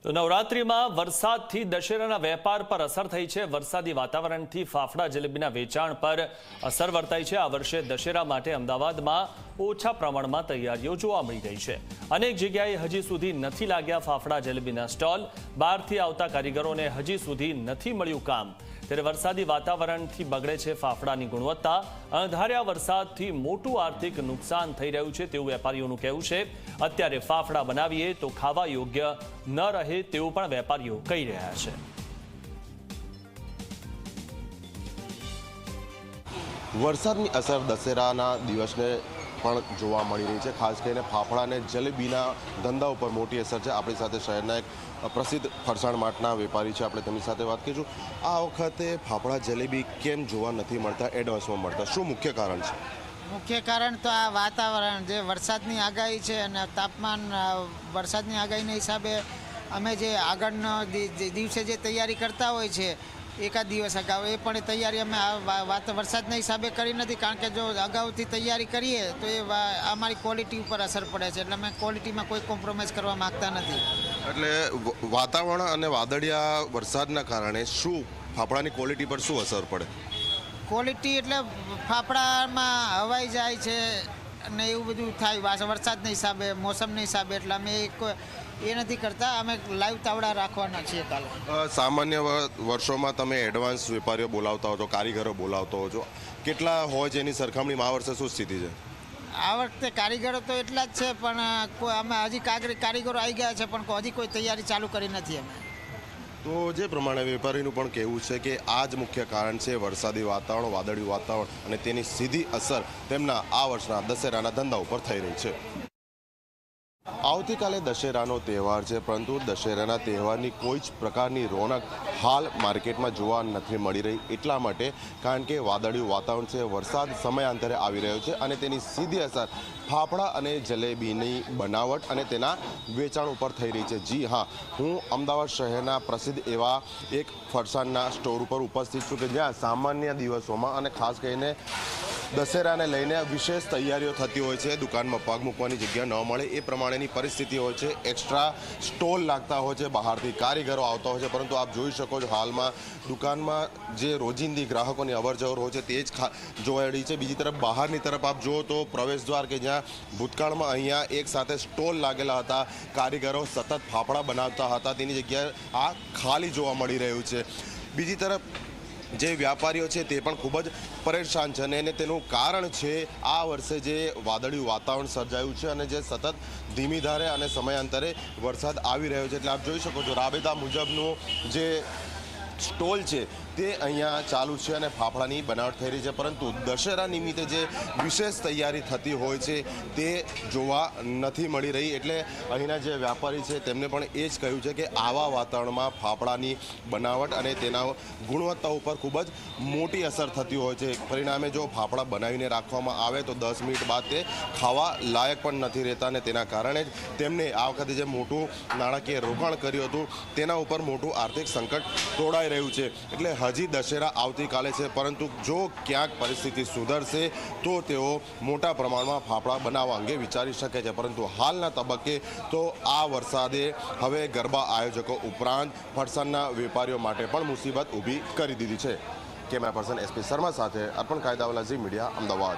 તો નવરાત્રીમાં વરસાદથી દશેરાના વેપાર પર અસર થઈ છે। વરસાદી વાતાવરણથી ફાફડા જલેબીના વેચાણ પર અસર વર્તાઈ છે। આ વર્ષે દશેરા માટે અમદાવાદમાં ઓછા પ્રમાણમાં તૈયારીઓ જોવા મળી રહી છે। અનેક જગ્યાએ હજી સુધી નથી લાગ્યા ફાફડા જલેબીના સ્ટોલ। બહારથી આવતા કારીગરોને હજી સુધી નથી મળ્યું કામ। ત્યારે વરસાદી વાતાવરણથી બગડે છે ફાફડાની ગુણવત્તા। અણધાર્યા વરસાદથી મોટું આર્થિક નુકસાન થઈ રહ્યું છે તેવું વેપારીઓનું કહેવું છે। અત્યારે ફાફડા બનાવીએ તો ખાવા યોગ્ય ન રહે તેવું પણ વેપારીઓ કહી રહ્યા છે। વરસાદની અસર દશેરાના દિવસને પણ જોવા મળી રહી છે। ખાસ કરીને ફાફડા અને જલેબીના ધંધા ઉપર મોટી અસર છે। આપણી સાથે શહેરના એક પ્રસિદ્ધ ફરસાણ માટના વેપારી છે, આપણે તેમની સાથે વાત કરીશું। આ વખતે ફાફડા જલેબી કેમ જોવા નથી મળતા, એડવાન્સમાં મળતા, શું મુખ્ય કારણ છે? મુખ્ય કારણ તો આ વાતાવરણ, જે વરસાદની આગાહી છે અને તાપમાન, વરસાદની આગાહીના હિસાબે અમે જે આગળનો દિવસે જે તૈયારી કરતા હોય છે એકાદ દિવસ અગાઉ, એ પણ તૈયારી અમે વરસાદના હિસાબે કરી નથી। કારણ કે જો અગાઉથી તૈયારી કરીએ તો એ અમારી ક્વોલિટી ઉપર અસર પડે છે, એટલે અમે ક્વોલિટીમાં કોઈ કોમ્પ્રોમાઇઝ કરવા માગતા નથી। એટલે વાતાવરણ અને વાદળિયા વરસાદના કારણે શું ફાફડાની ક્વોલિટી પર શું અસર પડે? ક્વોલિટી એટલે ફાફડામાં હવાઈ જાય છે અને એવું બધું થાય વરસાદના હિસાબે, મોસમના હિસાબે, એટલે અમે એ નથી કરતા। અમે લાઈવ તાવડા રાખવાના છીએ કાલે। સામાન્ય વર્ષોમાં તમે એડવાન્સ વેપારીઓ બોલાવતા હો છો, કારીગરો બોલાવતા હો છો, કેટલા હોય છે એની સરખામણીમાં આ વર્ષે શું સ્થિતિ છે? આ વખતે કારીગરો તો એટલા જ છે, પણ અમે હજી કારીગરો આવી ગયા છે પણ હજી કોઈ તૈયારી ચાલુ કરી નથી અમે। તો જે પ્રમાણે વેપારીનું પણ કહેવું છે કે આ જ મુખ્ય કારણ છે, વરસાદી વાતાવરણ, વાદળિયું વાતાવરણ, અને તેની સીધી અસર તેમના આ વર્ષના દશેરાના ધંધા ઉપર થઈ રહી છે। આવતીકાલે દશેરાનો તહેવાર છે, પરંતુ દશેરાના તહેવારની કોઈ જ પ્રકારની રોનક હાલ માર્કેટમાં જોવા નથી મળી રહી। એટલા માટે કારણ કે વાદળિયું વાતાવરણ છે, વરસાદ સમયાંતરે આવી રહ્યો છે અને તેની સીધી અસર ફાફડા અને જલેબીની બનાવટ અને તેના વેચાણ ઉપર થઈ રહી છે। જી હા, હું અમદાવાદ શહેરના પ્રસિદ્ધ એવા એક ફરસાણના સ્ટોર ઉપર ઉપસ્થિત છું કે જ્યાં સામાન્ય દિવસોમાં અને ખાસ કરીને દશેરાને લઈને વિશેષ તૈયારીઓ થતી હોય છે। દુકાનમાં પગ મૂકવાની જગ્યા ન મળે એ પ્રમાણેની પરિસ્થિતિ હોય છે। એક્સ્ટ્રા સ્ટોલ લાગતા હોય છે, બહારથી કારીગરો આવતા હોય છે, પરંતુ આપ જોઈ શકો છો હાલમાં દુકાનમાં જે રોજિંદી ગ્રાહકોની અવરજવર હોય છે તે જ જોવા રહી છે। બીજી તરફ બહારની તરફ આપ જુઓ તો પ્રવેશદ્વાર કે જ્યાં ભૂતકાળમાં અહીંયા એક સાથે સ્ટોલ લાગેલા હતા, કારીગરો સતત ફાફડા બનાવતા હતા, તેની જગ્યાએ આ ખાલી જોવા મળી રહ્યું છે। બીજી તરફ જે વ્યાપારીઓ છે તે પણ ખૂબ જ પરેશાન છે અને તેનું કારણ છે આ વર્ષે જે વાદળિયું વાતાવરણ સર્જાયું છે અને જે સતત ધીમી ધારે અને સમયાંતરે વરસાદ આવી રહ્યો છે। એટલે આપ જોઈ શકો છો રાબેતા મુજબનું જે સ્ટોલ છે તે અહીંયા ચાલુ છે અને ફાફડાની બનાવટ થઈ રહી છે, પરંતુ દશેરા નિમિત્તે જે વિશેષ તૈયારી થતી હોય છે તે જોવા નથી મળી રહી। એટલે અહીંના જે વ્યાપારી છે તેમને પણ એ જ કહ્યું છે કે આવા વાતાવરણમાં ફાફડાની બનાવટ અને તેના ગુણવત્તા ઉપર ખૂબ જ મોટી અસર થતી હોય છે। પરિણામે જો ફાફડા બનાવીને રાખવામાં આવે તો 10 મિનિટ બાદ તે ખાવા લાયક પણ નથી રહેતા અને તેના કારણે જ તેમને આ વખતે જે મોટું નાણાકીય રોકાણ કર્યું હતું તેના ઉપર મોટું આર્થિક સંકટ તોડાઈ રહ્યું છે। એટલે હજી દશેરા આવતીકાલે છે, પરંતુ જો ક્યાંક પરિસ્થિતિ સુધરશે તો તેઓ મોટા પ્રમાણમાં ફાફડા બનાવવા અંગે વિચારી શકે છે, પરંતુ હાલના તબક્કે તો આ વરસાદે હવે ગરબા આયોજકો ઉપરાંત ફરસાણના વેપારીઓ માટે પણ મુસીબત ઊભી કરી દીધી છે। કેમેરા પર્સન SP શર્મા સાથે અર્પણ કાયદાવાલા, ઝી મીડિયા, અમદાવાદ।